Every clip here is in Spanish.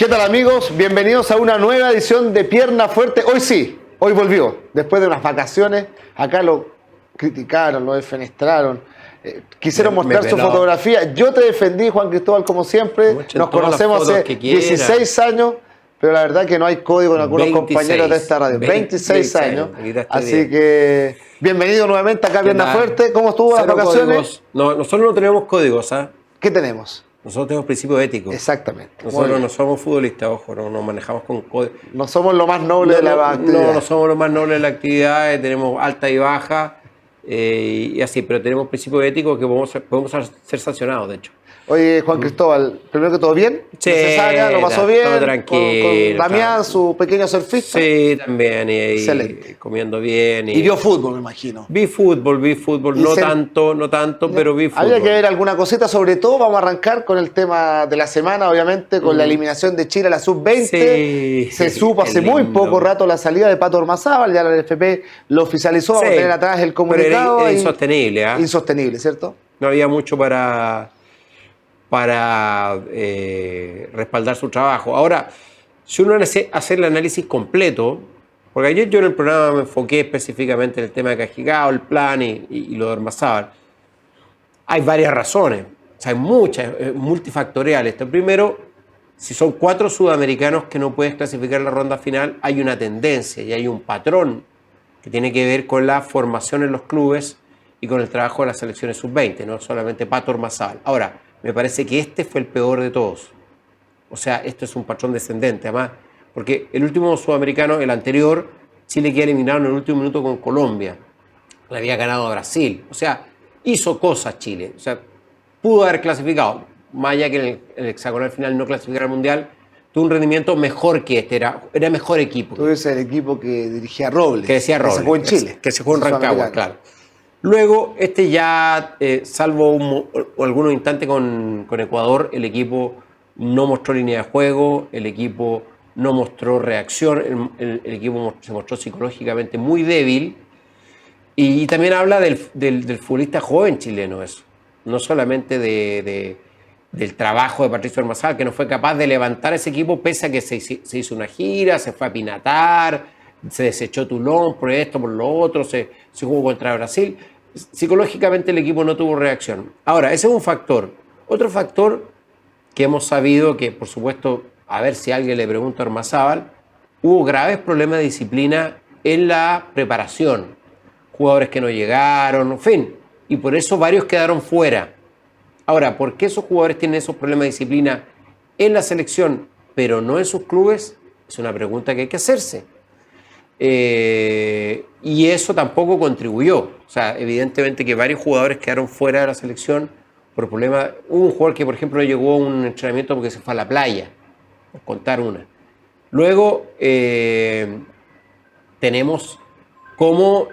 ¿Qué tal, amigos? Bienvenidos a una nueva edición de Pierna Fuerte. Hoy sí, hoy volvió. Después de unas vacaciones, acá lo criticaron, lo defenestraron. Quisieron mostrar su fotografía. Yo te defendí, Juan Cristóbal, como siempre. Nos conocemos hace 16 años, pero la verdad que no hay código en algunos compañeros de esta radio. 26 años. Así que bienvenido nuevamente acá a Pierna Fuerte. ¿Cómo estuvo las vacaciones? No, nosotros no tenemos códigos, ¿ah? ¿Qué tenemos? Nosotros tenemos principios éticos. Exactamente. Nosotros no somos futbolistas, ojo, no nos manejamos con códigos. No somos lo más noble de la actividad. No somos lo más noble de la actividad, tenemos alta y baja, y así, pero tenemos principios éticos que podemos ser sancionados, de hecho. Oye, Juan Cristóbal, primero que todo, ¿bien? Sí, ¿Lo pasó bien? Todo tranquilo. Con Damián, su pequeño surfista. Sí, también, Excelente. Comiendo bien. Y vio fútbol, me imagino. Vi fútbol, no tanto, pero vi fútbol. Había que ver alguna cosita, sobre todo vamos a arrancar con el tema de la semana, obviamente, con la eliminación de Chile a la Sub-20. Sí, se supo hace muy poco rato la salida de Pato Ormazábal, ya la NFP lo oficializó, vamos a tener atrás el comunicado. Pero era insostenible, ¿ah? Insostenible, ¿cierto? No había mucho para respaldar su trabajo. Ahora, si uno hace el análisis completo, porque ayer yo en el programa me enfoqué específicamente en el tema de Cajicao, el plan y lo de Ormazábal, hay varias razones, o sea, hay muchas, multifactoriales. Primero, si son 4 sudamericanos que no puedes clasificar en la ronda final, hay una tendencia y hay un patrón que tiene que ver con la formación en los clubes y con el trabajo de las selecciones sub-20, no solamente Pato Ormazábal. Ahora, me parece que este fue el peor de todos. O sea, esto es un patrón descendente, además, porque el último sudamericano, el anterior, Chile queda eliminado en el último minuto con Colombia. Le había ganado a Brasil. O sea, hizo cosas Chile. O sea, pudo haber clasificado. Más allá que en el hexagonal final no clasificar al Mundial, tuvo un rendimiento mejor que este. Era mejor equipo. Tú eres el equipo que dirigía Robles. Que decía Robles. Que se jugó en Chile. Que se jugó en Rancagua, claro. Luego, ya, salvo algunos instantes con Ecuador, el equipo no mostró línea de juego, el equipo no mostró reacción, el equipo se mostró psicológicamente muy débil. Y también habla del futbolista joven chileno eso. No solamente del trabajo de Patricio Ormazábal, que no fue capaz de levantar ese equipo pese a que se hizo una gira, se fue a Pinatar, se desechó Toulon por esto, por lo otro, se jugó contra Brasil. Psicológicamente el equipo no tuvo reacción. Ahora, ese es un factor. Otro factor que hemos sabido que, por supuesto, a ver si alguien le pregunta a Ormazábal, hubo graves problemas de disciplina en la preparación. Jugadores que no llegaron, en fin. Y por eso varios quedaron fuera. Ahora, ¿por qué esos jugadores tienen esos problemas de disciplina en la selección, pero no en sus clubes? Es una pregunta que hay que hacerse. Y eso tampoco contribuyó. O sea, evidentemente que varios jugadores quedaron fuera de la selección por problemas. Hubo un jugador que, por ejemplo, llegó a un entrenamiento porque se fue a la playa, por contar una. Luego tenemos cómo...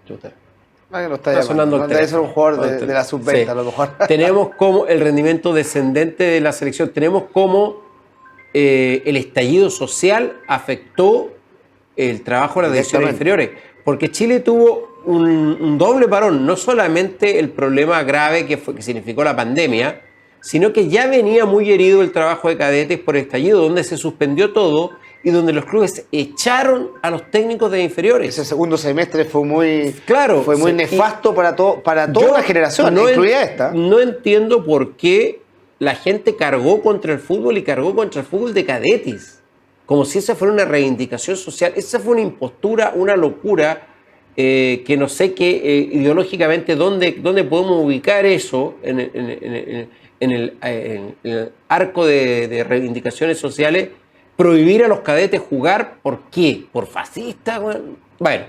Está sonando el teléfono. Es un jugador de la sub-20, sí. A lo mejor. Tenemos como el rendimiento descendente de la selección. Tenemos cómo el estallido social afectó el trabajo de las divisiones inferiores. Porque Chile tuvo un doble parón. No solamente el problema grave que significó la pandemia, sino que ya venía muy herido el trabajo de cadetes por el estallido, donde se suspendió todo y donde los clubes echaron a los técnicos de inferiores. Ese segundo semestre fue muy nefasto para toda la generación, incluida esta. No entiendo por qué la gente cargó contra el fútbol y cargó contra el fútbol de cadetes, como si esa fuera una reivindicación social. Esa fue una impostura, una locura, que no sé qué ideológicamente dónde podemos ubicar eso en el arco de reivindicaciones sociales. Prohibir a los cadetes jugar, ¿por qué? ¿Por fascista? Bueno,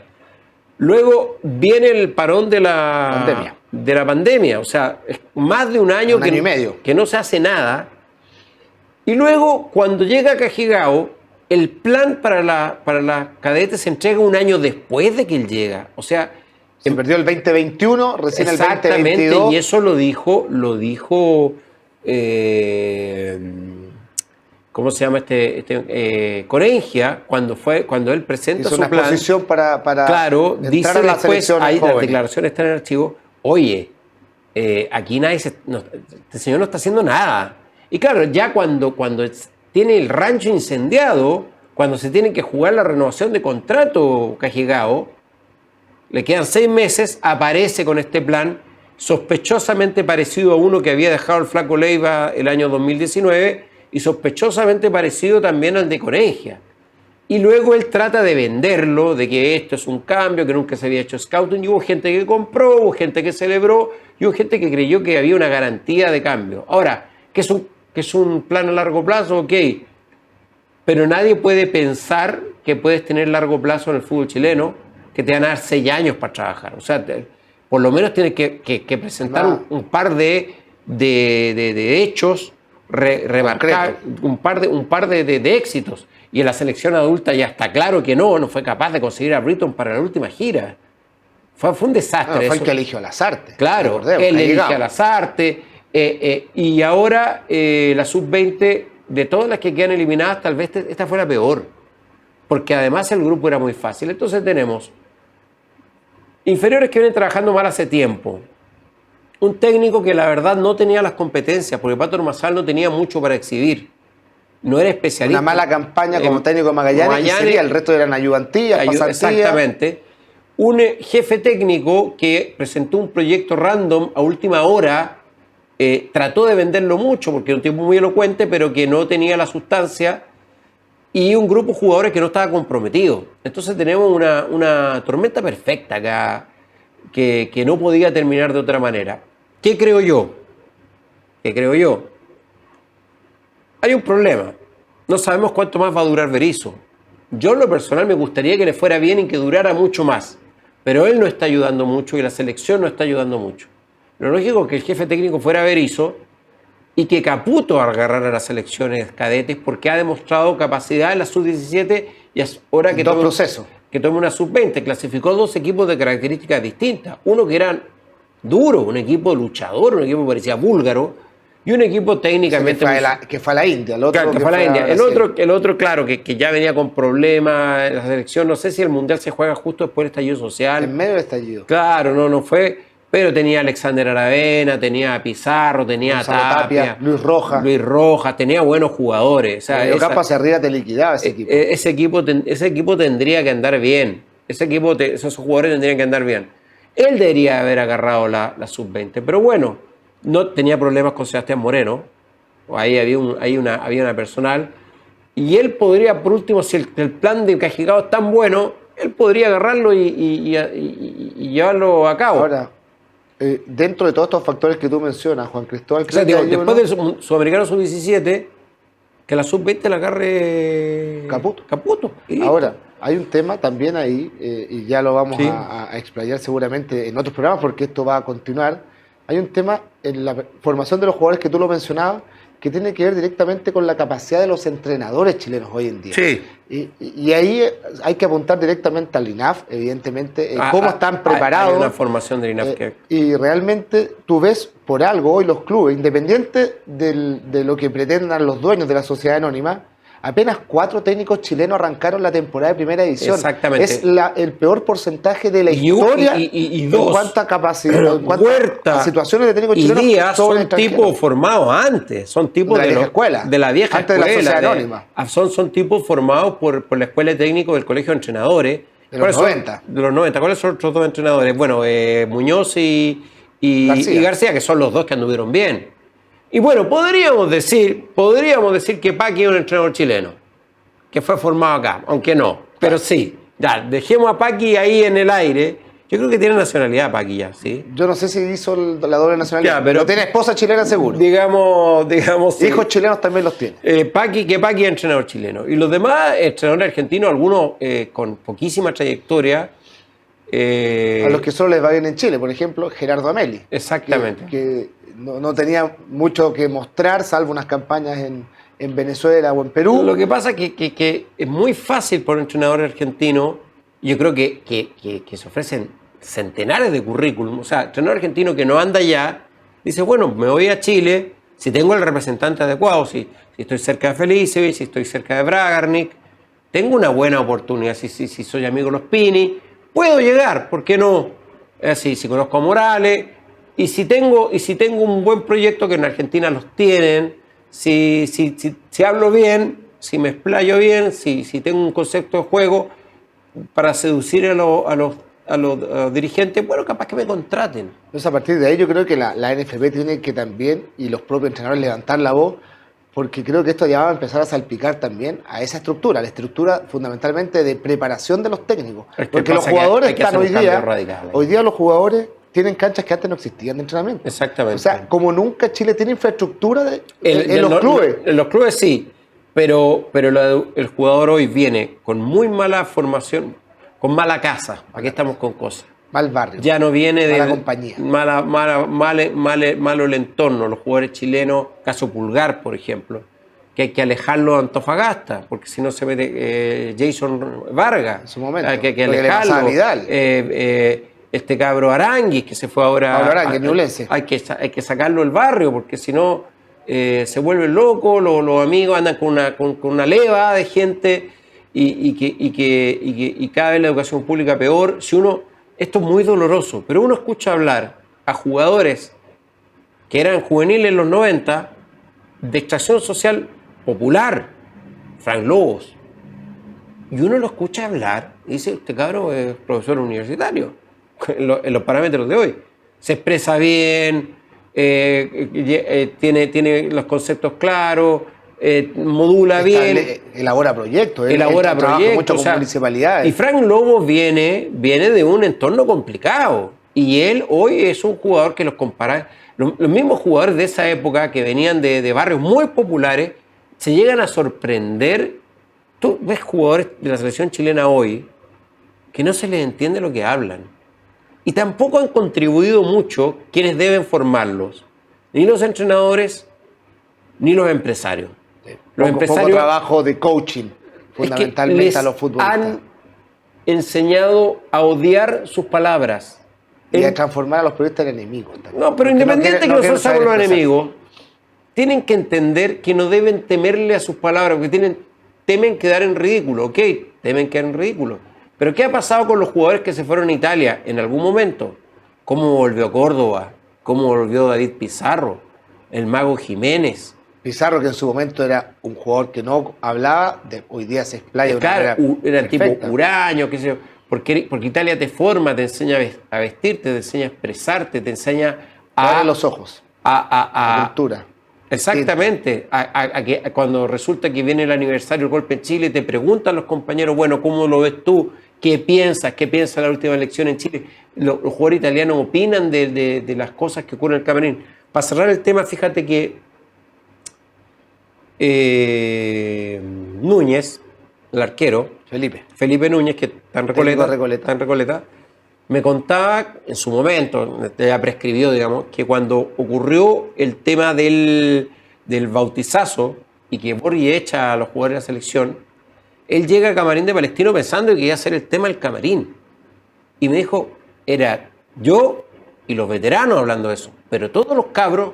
luego viene el parón de la pandemia. O sea, es más de un año y medio que no se hace nada. Y luego, cuando llega Cajicao, el plan para la cadetes se entrega un año después de que él llega. O sea, se perdió el 2021, recién el 2022. Exactamente, y eso lo dijo ¿cómo se llama Corengia, cuando él presenta su plan? Hizo una exposición para claro, dice después, ahí las declaraciones están en el archivo, oye, aquí este señor no está haciendo nada. Y claro, ya cuando tiene el rancho incendiado cuando se tiene que jugar la renovación de contrato Cajigao. Le quedan 6 meses, aparece con este plan sospechosamente parecido a uno que había dejado el Flaco Leiva el año 2019 y sospechosamente parecido también al de Corengia. Y luego él trata de venderlo, de que esto es un cambio, que nunca se había hecho scouting, y hubo gente que compró, hubo gente que celebró, y hubo gente que creyó que había una garantía de cambio. Ahora, ¿qué es un plan a largo plazo? Ok, pero nadie puede pensar que puedes tener largo plazo en el fútbol chileno, que te van a dar 6 años para trabajar. O sea, por lo menos tienes que presentar un par de hechos remarcar un par de éxitos. Y en la selección adulta ya está claro que no fue capaz de conseguir a Britton para la última gira. Fue un desastre. Fue el que eligió a Lazarte. Claro, él eligió a Lazarte. Y ahora la sub-20, de todas las que quedan eliminadas, tal vez esta fue la peor. Porque además el grupo era muy fácil. Entonces tenemos inferiores que vienen trabajando mal hace tiempo. Un técnico que la verdad no tenía las competencias, porque Pato Ormazal no tenía mucho para exhibir. No era especialista. Una mala campaña como técnico de Magallanes, y sería, el resto eran ayudantías, pasantías. Exactamente. Un jefe técnico que presentó un proyecto random a última hora, trató de venderlo mucho, porque era un tipo muy elocuente, pero que no tenía la sustancia, y un grupo de jugadores que no estaba comprometido. Entonces tenemos una tormenta perfecta acá, que no podía terminar de otra manera. ¿Qué creo yo? Hay un problema. No sabemos cuánto más va a durar Berizzo. Yo en lo personal me gustaría que le fuera bien y que durara mucho más. Pero él no está ayudando mucho y la selección no está ayudando mucho. Lo lógico es que el jefe técnico fuera Berizzo y que Caputo agarrara las selecciones cadetes, porque ha demostrado capacidad en la sub-17 y es hora que tome una sub-20. Clasificó 2 equipos de características distintas. Uno que era duro, un equipo luchador, un equipo que parecía búlgaro, y un equipo técnicamente... Que fue a la India. El otro, claro, que fue a la India. El otro, claro, que ya venía con problemas. La selección, no sé si el Mundial se juega justo después del estallido social. En medio del estallido. Claro, no fue... Pero tenía a Alexander Aravena, tenía a Pizarro, tenía a Tapia, Luis Rojas, tenía buenos jugadores. O sea, Capa hacia arriba te liquidaba ese equipo. Ese equipo tendría que andar bien. Esos jugadores tendrían que andar bien. Él debería haber agarrado la sub-20. Pero bueno, no tenía problemas con Sebastián Moreno. Ahí había una personal. Y él podría, por último, si el plan de Cajigao es tan bueno, él podría agarrarlo y llevarlo a cabo. Ahora, dentro de todos estos factores que tú mencionas, Juan Cristóbal... O sea, después del Sudamericano Sub-17, que la Sub-20 la agarre... Caputo. Ahora, hay un tema también ahí, y ya lo vamos a explayar seguramente en otros programas, porque esto va a continuar. Hay un tema en la formación de los jugadores que tú lo mencionabas, que tiene que ver directamente con la capacidad de los entrenadores chilenos hoy en día. Sí. Y ahí hay que apuntar directamente al INAF, evidentemente, cómo están preparados. Hay una formación del INAF y realmente tú ves por algo hoy los clubes, independiente de lo que pretendan los dueños de la sociedad anónima, apenas 4 técnicos chilenos arrancaron la temporada de primera división. Exactamente. Es el peor porcentaje de la historia en cuanto a capacidad, en cuanto a situaciones de técnicos chilenos. Y Díaz son tipos formados antes, son tipos de la vieja escuela. De la vieja antes escuela. De la sociedad anónima. Son tipos formados por la escuela de técnicos del Colegio de Entrenadores. De los 90. De los 90. ¿Cuáles son los otros 2 entrenadores? Bueno, Muñoz y García, que son los 2 que anduvieron bien. Y bueno, podríamos decir que Paqui es un entrenador chileno, que fue formado acá, aunque no, pero sí. Ya, dejemos a Paqui ahí en el aire. Yo creo que tiene nacionalidad Paqui ya, ¿sí? Yo no sé si hizo la doble nacionalidad, ya, pero tiene esposa chilena seguro. Digamos sí. Hijos chilenos también los tiene. Paqui es entrenador chileno. Y los demás, entrenadores argentinos, algunos con poquísima trayectoria. A los que solo les va bien en Chile, por ejemplo, Gerardo Ameli. Exactamente. Que no tenía mucho que mostrar, salvo unas campañas en Venezuela o en Perú. Lo que pasa es que es muy fácil por un entrenador argentino. Yo creo que se ofrecen centenares de currículum. O sea, entrenador argentino que no anda allá, dice, bueno, me voy a Chile, si tengo el representante adecuado, si estoy cerca de Felicevich, si estoy cerca de Bragarnik, tengo una buena oportunidad, si soy amigo de los Pini, puedo llegar, ¿por qué no? Es así, si conozco a Morales, y si tengo un buen proyecto, que en Argentina los tienen, si si hablo bien, si me explayo bien, si tengo un concepto de juego para seducir a los dirigentes, bueno, capaz que me contraten. Entonces, a partir de ahí, yo creo que la NFP tiene que también, y los propios entrenadores, levantar la voz, porque creo que esto ya va a empezar a salpicar también a esa estructura, la estructura fundamentalmente de preparación de los técnicos. Es que porque los pasa que jugadores hay que están hacer un hoy día, cambio radical. hoy día los jugadores tienen canchas que antes no existían de entrenamiento. Exactamente. O sea, como nunca Chile tiene infraestructura en los no, clubes. En los clubes sí, pero el jugador hoy viene con muy mala formación, con mala casa. Aquí estamos con cosas. Mal barrio. Ya no viene de mala compañía. Malo el entorno. Los jugadores chilenos, caso Pulgar, por ejemplo, que hay que alejarlo de Antofagasta, porque si no se mete Jason Vargas. En su momento. Hay que Porque le pasaba alejarlo. a Vidal. Este cabro Aranguis, que se fue ahora. Pablo Aranguis, Ñublense. Hay que sacarlo del barrio, porque si no se vuelve loco, los amigos andan con una leva de gente y cada vez la educación pública peor. Esto es muy doloroso, pero uno escucha hablar a jugadores que eran juveniles en los 90 de extracción social popular, Frank Lobos, y uno lo escucha hablar y dice, este cabrón es profesor universitario en los parámetros de hoy. Se expresa bien, tiene los conceptos claros, modula bien. Elabora proyectos. Elabora proyectos. Mucho con municipalidades. Y Frank Lobos viene de un entorno complicado. Y él hoy es un jugador que los compara. Los mismos jugadores de esa época que venían de barrios muy populares se llegan a sorprender. Tú ves jugadores de la selección chilena hoy que no se les entiende lo que hablan. Y tampoco han contribuido mucho quienes deben formarlos. Ni los entrenadores, ni los empresarios. Los empresarios poco trabajo de coaching, fundamentalmente a los futbolistas. Han enseñado a odiar sus palabras. Y a transformar a los periodistas en enemigos. También. No, pero independiente que nosotros seamos los enemigos, tienen que entender que no deben temerle a sus palabras, porque temen quedar en ridículo. Ok, temen quedar en ridículo. Pero ¿qué ha pasado con los jugadores que se fueron a Italia en algún momento? ¿Cómo volvió Córdoba? ¿Cómo volvió David Pizarro? El Mago Jiménez. Pizarro, que en su momento era un jugador que no hablaba, hoy día se explaya. Claro, era tipo huraño, qué sé yo. Porque Italia te forma, te enseña a vestirte, te enseña a expresarte, te enseña a... Abre los ojos. A cultura. Exactamente. Que cuando resulta que viene el aniversario del golpe en Chile, te preguntan los compañeros, bueno, ¿cómo lo ves tú? ¿Qué piensas? ¿Qué piensa la última elección en Chile? Los jugadores italianos opinan de las cosas que ocurren en el camarín. Para cerrar el tema, fíjate que Núñez, el arquero, Felipe Núñez, que está en Recoleta, me contaba en su momento, ya prescribió, digamos, que cuando ocurrió el tema del bautizazo y que Borghi echa a los jugadores de la selección, él llega al camarín de Palestino pensando que iba a ser el tema del camarín. Y me dijo, era yo y los veteranos hablando de eso, pero todos los cabros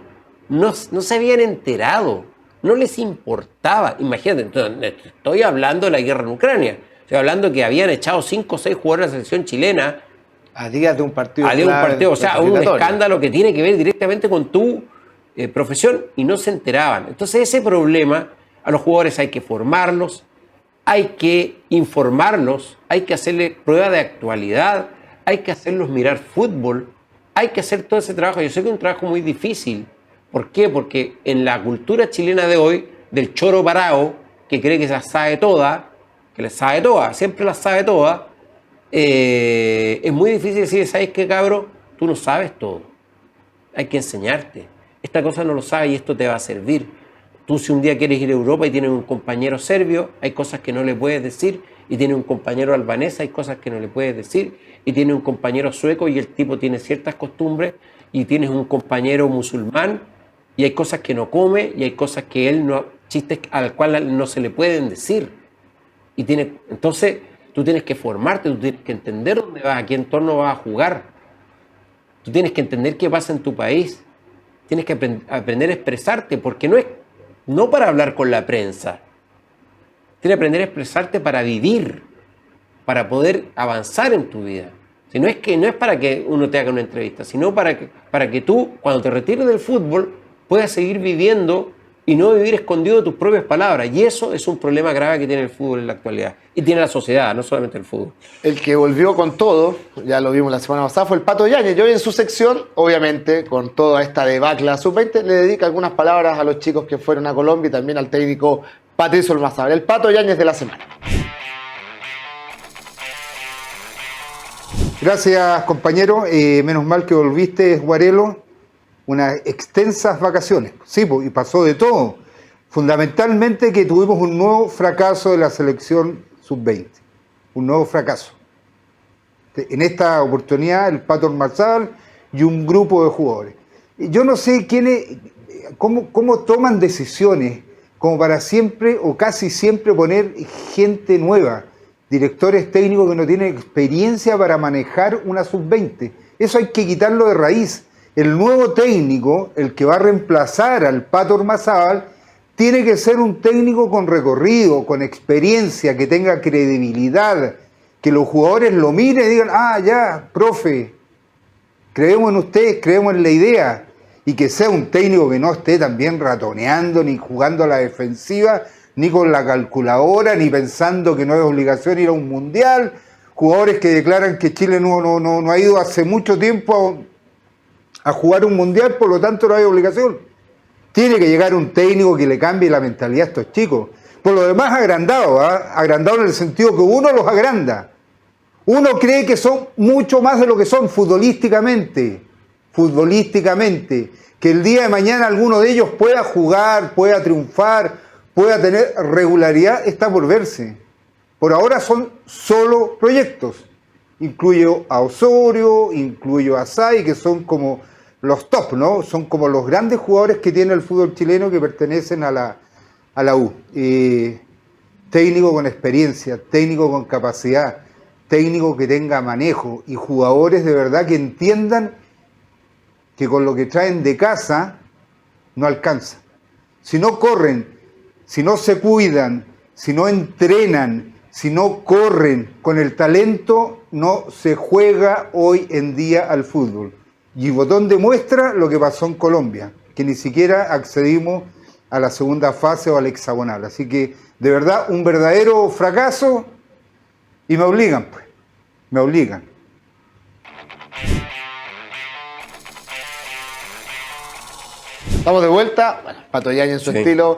no se habían enterado, no les importaba. Imagínate, entonces, estoy hablando de la guerra en Ucrania, estoy hablando que habían echado 5 o 6 jugadores de la selección chilena a días de un partido. O sea, un escándalo que tiene que ver directamente con tu profesión y no se enteraban. Entonces ese problema, a los jugadores hay que formarlos, hay que informarlos, hay que hacerle prueba de actualidad, hay que hacerlos mirar fútbol, hay que hacer todo ese trabajo. Yo sé que es un trabajo muy difícil. ¿Por qué? Porque en la cultura chilena de hoy, del choro parado, que cree que se las sabe todas, que les sabe todas, siempre las sabe todas, es muy difícil decir, ¿sabes qué, cabro? Tú no sabes todo. Hay que enseñarte. Esta cosa no lo sabes y esto te va a servir. Tú si un día quieres ir a Europa y tienes un compañero serbio, hay cosas que no le puedes decir, y tienes un compañero albanés, hay cosas que no le puedes decir, y tienes un compañero sueco y el tipo tiene ciertas costumbres, y tienes un compañero musulmán y hay cosas que no come y hay cosas que él no, chistes al cual no se le pueden decir. Entonces tú tienes que formarte, tú tienes que entender dónde vas, a qué entorno vas a jugar. Tú tienes que entender qué pasa en tu país. Tienes que aprender a expresarte, porque no para hablar con la prensa. Tienes que aprender a expresarte para vivir, para poder avanzar en tu vida. Si no es para que uno te haga una entrevista, sino para que tú, cuando te retires del fútbol, puedas seguir viviendo y no vivir escondido de tus propias palabras. Y eso es un problema grave que tiene el fútbol en la actualidad. Y tiene la sociedad, no solamente el fútbol. El que volvió con todo, ya lo vimos la semana pasada, fue el Pato Yáñez. Y hoy en su sección, obviamente, con toda esta debacle a sub-20, le dedica algunas palabras a los chicos que fueron a Colombia y también al técnico Patricio Ormazábal. El Pato Yáñez de la semana. Gracias, compañero. Menos mal que volviste, Guarelo. Unas extensas vacaciones. Sí, y pasó de todo. Fundamentalmente que tuvimos un nuevo fracaso de la selección sub-20. Un nuevo fracaso. En esta oportunidad, el Pato Ormazábal y un grupo de jugadores. Yo no sé cómo toman decisiones como para siempre o casi siempre poner gente nueva, directores técnicos que no tienen experiencia para manejar una sub-20. Eso hay que quitarlo de raíz. El nuevo técnico, el que va a reemplazar al Pato Ormazábal, tiene que ser un técnico con recorrido, con experiencia, que tenga credibilidad, que los jugadores lo miren y digan, ya, profe, creemos en usted, creemos en la idea, y que sea un técnico que no esté también ratoneando, ni jugando a la defensiva, ni con la calculadora, ni pensando que no es obligación ir a un mundial, jugadores que declaran que Chile no ha ido hace mucho tiempo a jugar un mundial, por lo tanto no hay obligación. Tiene que llegar un técnico que le cambie la mentalidad a estos chicos. Por lo demás, agrandado, agrandado en el sentido que uno los agranda. Uno cree que son mucho más de lo que son futbolísticamente, que el día de mañana alguno de ellos pueda jugar, pueda triunfar, pueda tener regularidad, está por verse. Por ahora son solo proyectos. Incluyo a Osorio, incluyo a Say, que son como los top, ¿no? Son como los grandes jugadores que tiene el fútbol chileno que pertenecen a la U. Técnico con experiencia, técnico con capacidad, técnico que tenga manejo y jugadores de verdad que entiendan que con lo que traen de casa no alcanza. Si no corren, si no se cuidan, si no entrenan, si no corren con el talento, no se juega hoy en día al fútbol. Y Botón demuestra lo que pasó en Colombia, que ni siquiera accedimos a la segunda fase o al hexagonal. Así que, de verdad, un verdadero fracaso y me obligan, pues. Me obligan. Estamos de vuelta. Bueno, Pato Yáñez en su estilo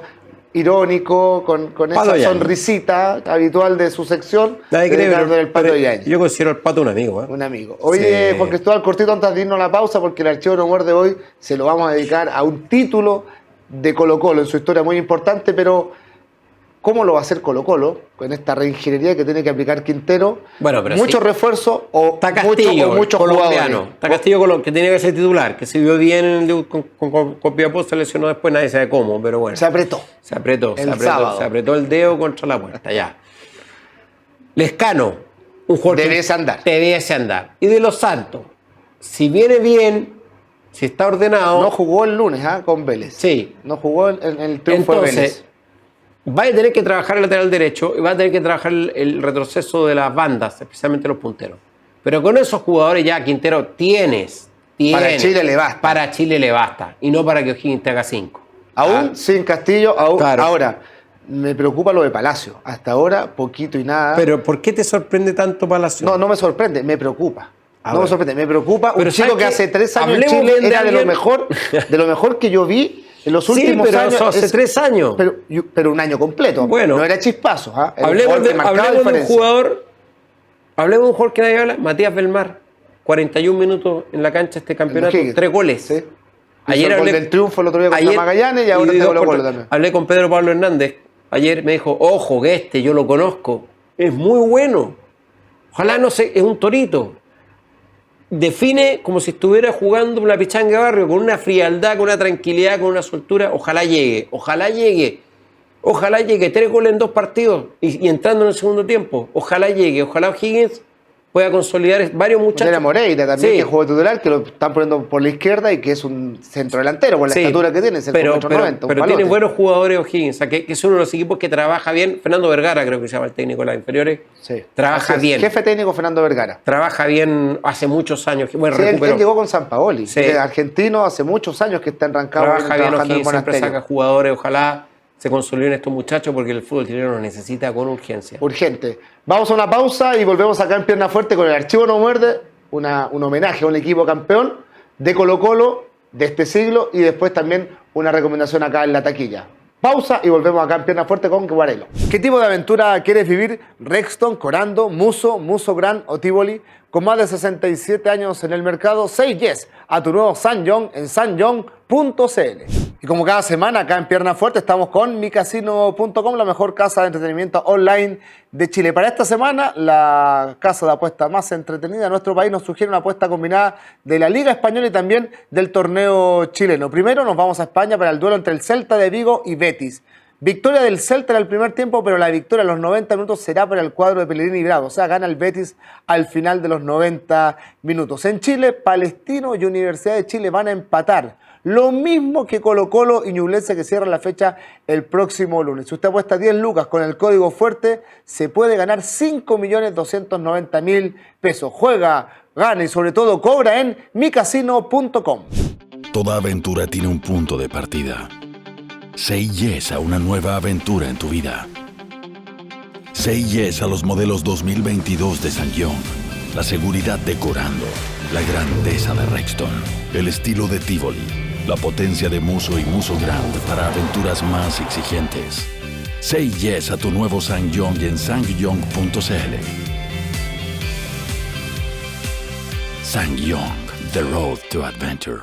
irónico, con esa sonrisita habitual de su sección. Nadie cree, el Pato Yáñez. Yo considero al Pato un amigo. Un amigo. Oye, Juan Cristóbal, cortito antes de irnos a la pausa, porque el archivo de honor de hoy se lo vamos a dedicar a un título de Colo-Colo en su historia muy importante, pero ¿cómo lo va a hacer Colo-Colo con esta reingeniería que tiene que aplicar Quintero? Bueno, pero mucho refuerzo o muchos jugadores. Está Castillo que tiene que ser titular, que se vio bien en el debut con Piapó, se lesionó después, nadie sabe cómo, pero bueno. Se apretó el dedo contra la puerta, ya. Lescano, un jugador debiese andar. Y de los Santos, si viene bien, si está ordenado. No jugó el lunes con Vélez. Sí. No jugó en el triunfo de Vélez. Va a tener que trabajar el lateral derecho y va a tener que trabajar el retroceso de las bandas, especialmente los punteros. Pero con esos jugadores ya, Quintero, tienes. Para Chile le basta. Para Chile le basta. Y no para que O'Higgins te haga 5. Aún sin Castillo, claro. Ahora, me preocupa lo de Palacio. Hasta ahora, poquito y nada. Pero ¿por qué te sorprende tanto Palacio? No me sorprende, me preocupa. Me sorprende, me preocupa. Un chico que hace 3 años en Chile era de lo mejor que yo vi en los últimos años. Eso hace 3 años. Pero un año completo. Bueno, no era chispazo. Hablemos de un jugador que nadie habla, Matías Belmar. 41 minutos en la cancha este campeonato, 3 goles. Sí. Ayer hablé del triunfo el otro día contra Magallanes y ahora te Colo-Colo también. Hablé con Pedro Pablo Hernández. Ayer me dijo, ojo, que yo lo conozco. Es muy bueno. Ojalá es un torito. Define como si estuviera jugando una pichanga de barrio, con una frialdad, con una tranquilidad, con una soltura. Ojalá llegue. 3 goles en 2 partidos y entrando en el segundo tiempo. Ojalá llegue. Ojalá O'Higgins pueda consolidar varios muchachos. Tiene a Moreira también, Sí. que juega titular, que lo están poniendo por la izquierda y que es un centro delantero, con la Sí, estatura que tiene, es el pero 1,90 m, pero tiene buenos jugadores O'Higgins, o sea, que es uno de los equipos que trabaja bien. Fernando Vergara, creo que se llama el técnico de las inferiores, Sí. trabaja Así es, bien. Jefe técnico Fernando Vergara. Trabaja bien hace muchos años. Bueno, Sí, él recuperó. llegó con Sampaoli, Sí. que es argentino, hace muchos años que está en Rancagua Trabaja bien trabajando en el O'Higgins, siempre Monasterio. saca jugadores. Ojalá se consoliden estos muchachos porque el fútbol chileno los necesita con urgencia. Urgente. Vamos a una pausa y volvemos acá en Pierna Fuerte con el Archivo No Muerde, un homenaje a un equipo campeón de Colo-Colo de este siglo y después también una recomendación acá en la taquilla. Pausa y volvemos acá en Pierna Fuerte con Guarelo. ¿Qué tipo de aventura quieres vivir? Rexton, Corando, Muso Gran o Tivoli. Con más de 67 años en el mercado, say yes a tu nuevo San John en sanyoung.cl. Y como cada semana acá en Pierna Fuerte estamos con micasino.com, la mejor casa de entretenimiento online de Chile. Para esta semana, la casa de apuesta más entretenida de nuestro país nos sugiere una apuesta combinada de la Liga Española y también del torneo chileno. Primero nos vamos a España para el duelo entre el Celta de Vigo y Betis. Victoria del Celta en el primer tiempo, pero la victoria en los 90 minutos será para el cuadro de Pellegrini y Bravo. O sea, gana el Betis al final de los 90 minutos. En Chile, Palestino y Universidad de Chile van a empatar. Lo mismo que Colo-Colo y Ñublense, que cierran la fecha el próximo lunes. Si usted apuesta 10 lucas con el código fuerte, se puede ganar 5.290.000 pesos. Juega, gana y sobre todo cobra en micasino.com. Toda aventura tiene un punto de partida. Say yes a una nueva aventura en tu vida. Say yes a los modelos 2022 de SsangYong. La seguridad de Corando. La grandeza de Rexton. El estilo de Tivoli. La potencia de Muso y Muso Grand para aventuras más exigentes. Say yes a tu nuevo SsangYong en sangyong.cl. SsangYong, the road to adventure.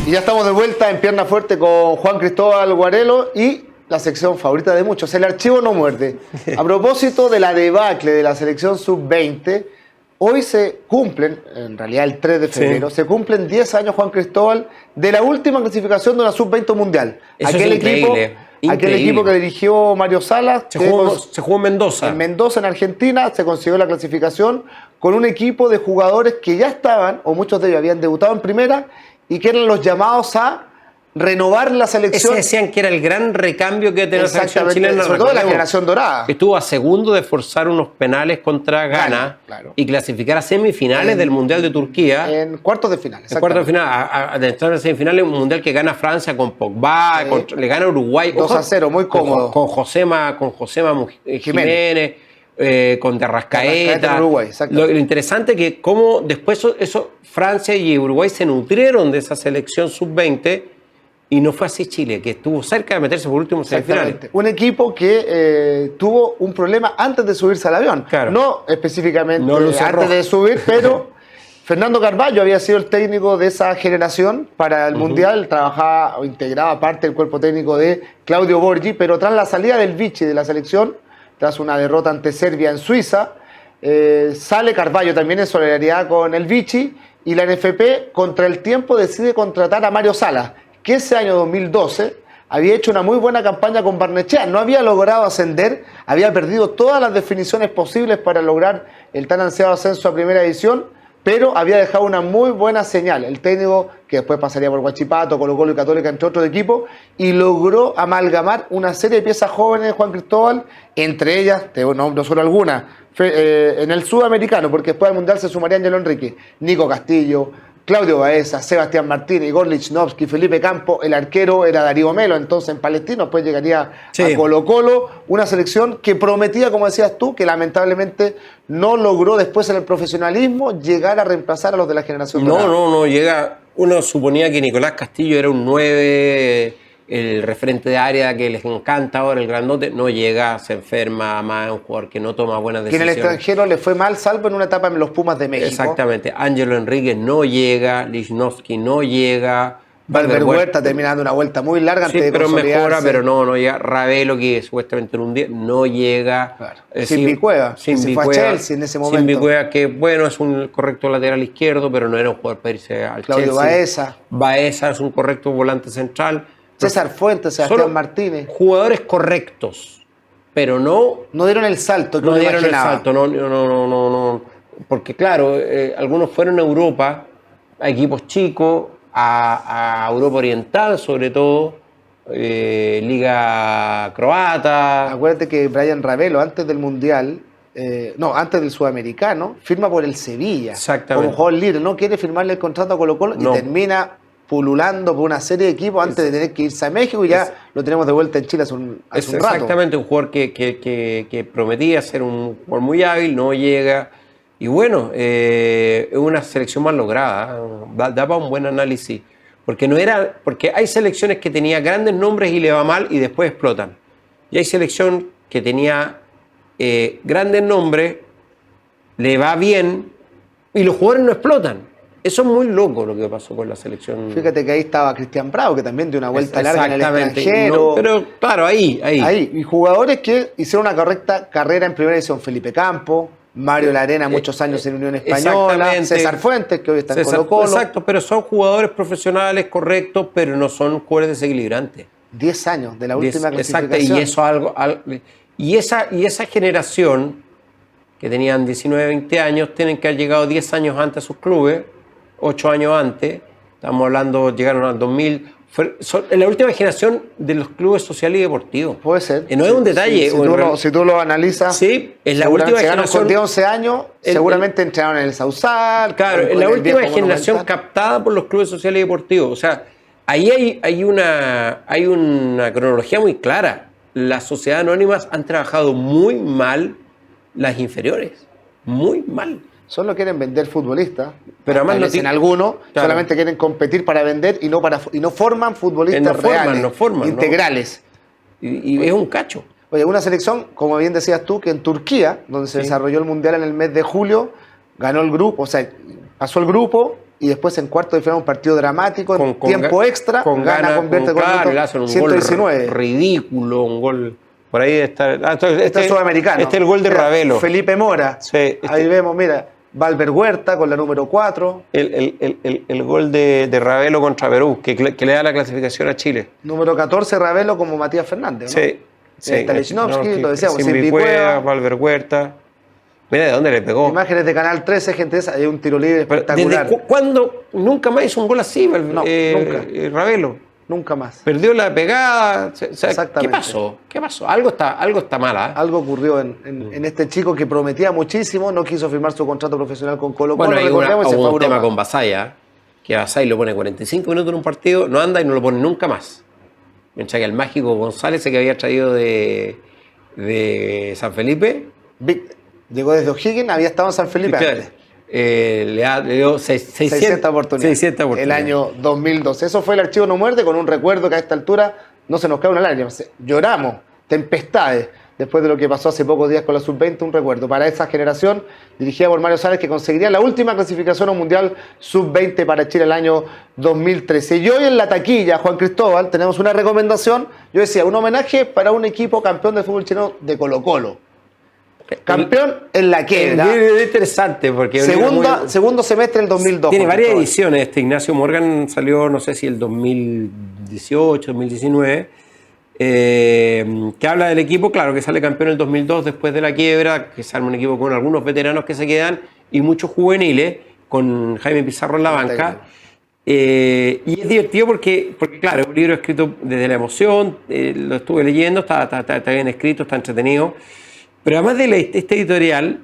Y ya estamos de vuelta en Pierna Fuerte con Juan Cristóbal Guarelo y la sección favorita de muchos, el Archivo No Muerde. A propósito de la debacle de la selección sub-20, hoy se cumplen, en realidad el 3 de febrero, se cumplen 10 años, Juan Cristóbal, de la última clasificación de una sub-20 mundial. Eso es increíble. Aquel equipo que dirigió Mario Salas. Se jugó en Mendoza. En Mendoza, en Argentina, se consiguió la clasificación con un equipo de jugadores que ya estaban, o muchos de ellos habían debutado en primera, y que eran los llamados a renovar la selección. Ese decían que era el gran recambio que tenía la selección chilena. Sobre todo la generación dorada. Estuvo a segundo de forzar unos penales contra Ghana claro. y clasificar a semifinales del Mundial de Turquía. En cuartos de final. En cuartos de final, a entrar en semifinales, un Mundial que gana Francia con Pogba, le gana Uruguay. 2-0, muy cómodo. Con Josema Jiménez. Con Derrascaeta. En Uruguay, lo interesante es que cómo después eso Francia y Uruguay se nutrieron de esa selección sub-20 y no fue así Chile, que estuvo cerca de meterse por último en semifinales. Un equipo que tuvo un problema antes de subirse al avión. Claro. No específicamente antes roja. de subir, pero Fernando Carvalho había sido el técnico de esa generación para el Mundial, trabajaba o integraba parte del cuerpo técnico de Claudio Borgi, pero tras la salida del Vichy de la selección, tras una derrota ante Serbia en Suiza, sale Carvalho también en solidaridad con el Vichy y la NFP contra el tiempo decide contratar a Mario Salas, que ese año 2012 había hecho una muy buena campaña con Barnechea, no había logrado ascender, había perdido todas las definiciones posibles para lograr el tan ansiado ascenso a primera división, pero había dejado una muy buena señal. El técnico, que después pasaría por Huachipato, Colo-Colo y Católica, entre otros equipos, y logró amalgamar una serie de piezas jóvenes de Juan Cristóbal, entre ellas, te nombro solo algunas, en el sudamericano, porque después del Mundial se sumaría Ángelo Enrique, Nico Castillo, Claudio Baeza, Sebastián Martínez, Igor Lichnowsky, Felipe Campo, el arquero era Darío Melo, entonces en Palestino, después llegaría a Colo-Colo, una selección que prometía, como decías tú, que lamentablemente no logró después en el profesionalismo llegar a reemplazar a los de la generación dorada. No llega. Uno suponía que Nicolás Castillo era un 9, el referente de área que les encanta ahora, el grandote, no llega, se enferma, más es un jugador que no toma buenas Que en decisiones. el extranjero le fue mal, salvo en una etapa en los Pumas de México. Exactamente. Ángelo Enríquez no llega, Lichnowsky no llega, Valver Huerta termina dando una vuelta muy larga Sí, antes de pero consolidarse. mejora, pero no llega. Ravelo, que supuestamente en un día, no llega. Claro. Simbicueva, que se fue a Chelsea en ese momento. Simbicueva, que bueno, es un correcto lateral izquierdo, pero no era un jugador para irse al Claudio Chelsea. Baeza. Baeza es un correcto volante central. César Fuentes, Sebastián Solo Martínez. Jugadores correctos, pero no dieron el salto que no uno dieron el imaginaba. salto, no. Porque claro, algunos fueron a Europa, a equipos chicos, a Europa Oriental sobre todo, Liga Croata. Acuérdate que Brian Ravelo, antes del Mundial, antes del Sudamericano, firma por el Sevilla. Exactamente. Como jugador libre. No quiere firmarle el contrato a Colo-Colo No. y termina pululando por una serie de equipos antes de tener que irse a México y ya lo tenemos de vuelta en Chile hace un Es rato. exactamente un jugador que prometía ser un jugador muy hábil, no llega. Y bueno, es una selección más lograda, daba un buen análisis. Porque hay selecciones que tenía grandes nombres y le va mal y después explotan. Y hay selección que tenía grandes nombres, le va bien y los jugadores no explotan. Eso es muy loco lo que pasó con la selección. Fíjate que ahí estaba Cristian Bravo, que también dio una vuelta larga en el Exactamente. extranjero. No, pero claro, ahí. Y jugadores que hicieron una correcta carrera en primera división. Felipe Campo, Mario Larena, muchos años en Unión Española, exactamente. César Fuentes, que hoy está en César, Colo-Colo. exacto, pero son jugadores profesionales correctos, pero no son jugadores desequilibrantes. 10 años de la última Exacto, clasificación. y eso y esa generación que tenían 19, 20 años, tienen que haber llegado 10 años antes a sus clubes, 8 años antes, estamos hablando, llegaron al 2000, son la última generación de los clubes sociales y deportivos. Puede ser. No es un detalle. Si tú lo analizas, Sí, es la seguramente última llegaron generación. con 10, 11 años, seguramente entraron en el Sausal. Claro, en es la el última viejo generación Monumental. captada por los clubes sociales y deportivos. O sea, ahí hay una cronología muy clara. Las sociedades anónimas han trabajado muy mal las inferiores. Muy mal. Solo quieren vender futbolistas. Pero además no en tiene- algunos Claro. solamente quieren competir para vender y no forman futbolistas reales, no forman, integrales. Y es un cacho. Oye, una selección, como bien decías tú, que en Turquía, donde se Sí. desarrolló el Mundial en el mes de julio, ganó el grupo, o sea, pasó el grupo y después en cuarto de final un partido dramático, en tiempo extra, gana, convierte con claro, le hacen un 119. gol ridículo, un gol. Por ahí está. Este es sudamericano. Este es el gol de Mira, Ravelo. Felipe Mora. Sí, Ahí vemos, mira, Valver Huerta con la número 4. El gol de Ravelo contra Perú, que le da la clasificación a Chile. Número 14, Ravelo como Matías Fernández, ¿no? Sí. Está Lichnowsky, No, lo decíamos, Simbicueva, Simbicueva. Valver Huerta. Mira de dónde le pegó. Imágenes de Canal 13, gente, esa, hay un tiro libre Pero, espectacular. ¿desde cuándo? Nunca más hizo un gol así, No, nunca. Ravelo. Nunca más. Perdió la pegada. O sea, ¿qué Exactamente. pasó? ¿Qué pasó? Algo está mal, ¿ah? Algo ocurrió en este chico que prometía muchísimo, no quiso firmar su contrato profesional con Colo-Colo, Bueno, hay recordemos, y se fue a un tema Europa. con Basaya, que Basaya lo pone 45 minutos en un partido, no anda y no lo pone nunca más. Mientras que el mágico González, ese que había traído de San Felipe, Llegó desde O'Higgins, había estado en San Felipe antes. le dio 600 oportunidades. 600 oportunidades. El año 2012. Eso fue el Archivo No Muerde, con un recuerdo que a esta altura no se nos cae una lágrima. Lloramos, tempestades, después de lo que pasó hace pocos días con la Sub-20, un recuerdo para esa generación dirigida por Mario Sales, que conseguiría la última clasificación a un Mundial Sub-20 para Chile el año 2013. Y hoy en la taquilla, Juan Cristóbal, tenemos una recomendación. Yo decía, un homenaje para un equipo campeón de fútbol chileno de Colo-Colo. Campeón en la quiebra. Es interesante porque Segundo semestre del 2002. tiene Juan varias Cristóbal. ediciones. Ignacio Morgan salió, no sé si el 2018, 2019, que habla del equipo, claro, que sale campeón en el 2002 después de la quiebra, que sale un equipo con algunos veteranos que se quedan y muchos juveniles, con Jaime Pizarro en la banca. Y es divertido porque, claro, es un libro escrito desde la emoción, lo estuve leyendo, está bien escrito, está entretenido. Pero además de este editorial,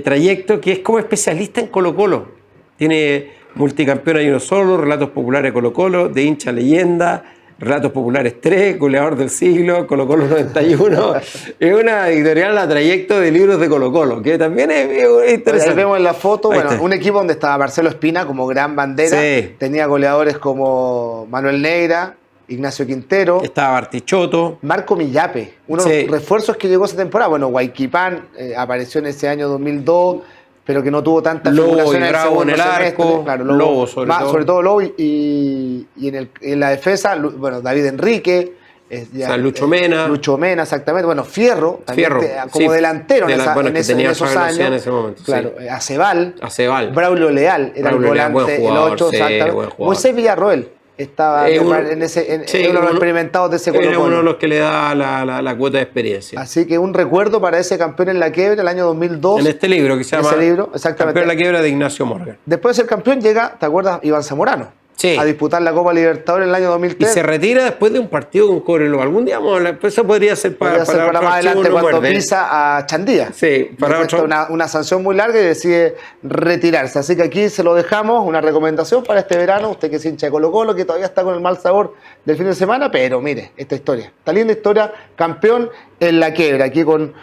Trayecto, que es como especialista en Colo-Colo. Tiene multicampeón hay uno solo, relatos populares de Colo-Colo, de hincha leyenda, relatos populares 3, goleador del siglo, Colo-Colo 91. Es una editorial a Trayecto de libros de Colo-Colo, que también es Ahí interesante. vemos en la foto, Ahí bueno, está. un equipo donde estaba Marcelo Espina como gran bandera. Sí. Tenía goleadores como Manuel Neira, Ignacio Quintero, Estaba Bartichotto. Marco Millape, uno de Sí. los refuerzos que llegó esa temporada. Bueno, Guayquipán apareció en ese año 2002, pero que no tuvo tanta Lobo y figuración en el Bravo segundo en el semestre. arco, Claro, Lobo sobre todo. Lobo y en la defensa, bueno, David Enrique. O sea, Lucho Mena. Lucho Mena, exactamente. Bueno, Fierro, también Fierro, como sí. delantero Bueno, en que tenía esos otra años. velocidad en ese momento, Claro, sí. Acebal. Braulio Leal era Braulio el Leal, volante, buen jugador, el 8, sí, exactamente. buen jugador. Moisés Villarroel estaba Sí, uno de los experimentados de ese Era uno de Colo-Colo. los que le da la cuota de experiencia. Así que un recuerdo para ese campeón en la quiebra el año 2002. En este libro que se En llama ese libro, exactamente. Campeón en la quiebra de Ignacio Morgan. Después de ser campeón llega, ¿te acuerdas? Iván Zamorano. Sí. A disputar la Copa Libertadores en el año Y 2003. se retira después de un partido con Cobreloa. Algún día vamos a hablar, pues eso podría ser para Para otro más archivo, adelante no cuando muerde. pisa a Chandía. Sí, para Le cuesta otro. una sanción muy larga y decide retirarse. Así que aquí se lo dejamos, una recomendación para este verano. Usted que es hincha de Colo-Colo, que todavía está con el mal sabor del fin de semana, pero mire, esta historia. Esta linda historia, campeón en la quiebra, aquí con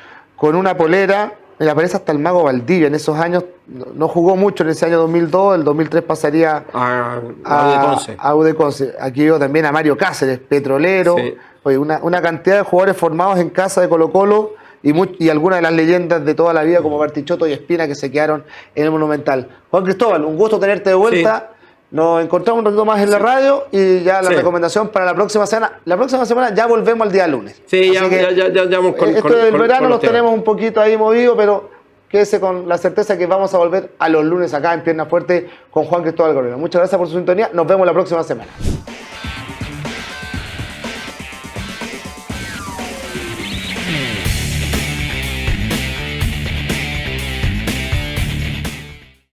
una polera. Me parece hasta el Mago Valdivia. En esos años no jugó mucho en ese año 2002. El 2003 pasaría a UD Conce. Aquí veo también a Mario Cáceres, petrolero. Sí. Oye, una cantidad de jugadores formados en casa de Colo-Colo y algunas de las leyendas de toda la vida como Bartichotto y Espina que se quedaron en el Monumental. Juan Cristóbal, un gusto tenerte de vuelta. Sí. Nos encontramos un ratito más en la radio y ya la recomendación para la próxima semana. La próxima semana ya volvemos el día lunes. Sí, ya vamos con esto del verano los tenemos un poquito ahí movidos, pero quédese con la certeza que vamos a volver a los lunes acá en Pierna Fuerte con Juan Cristóbal Correa. Muchas gracias por su sintonía. Nos vemos la próxima semana.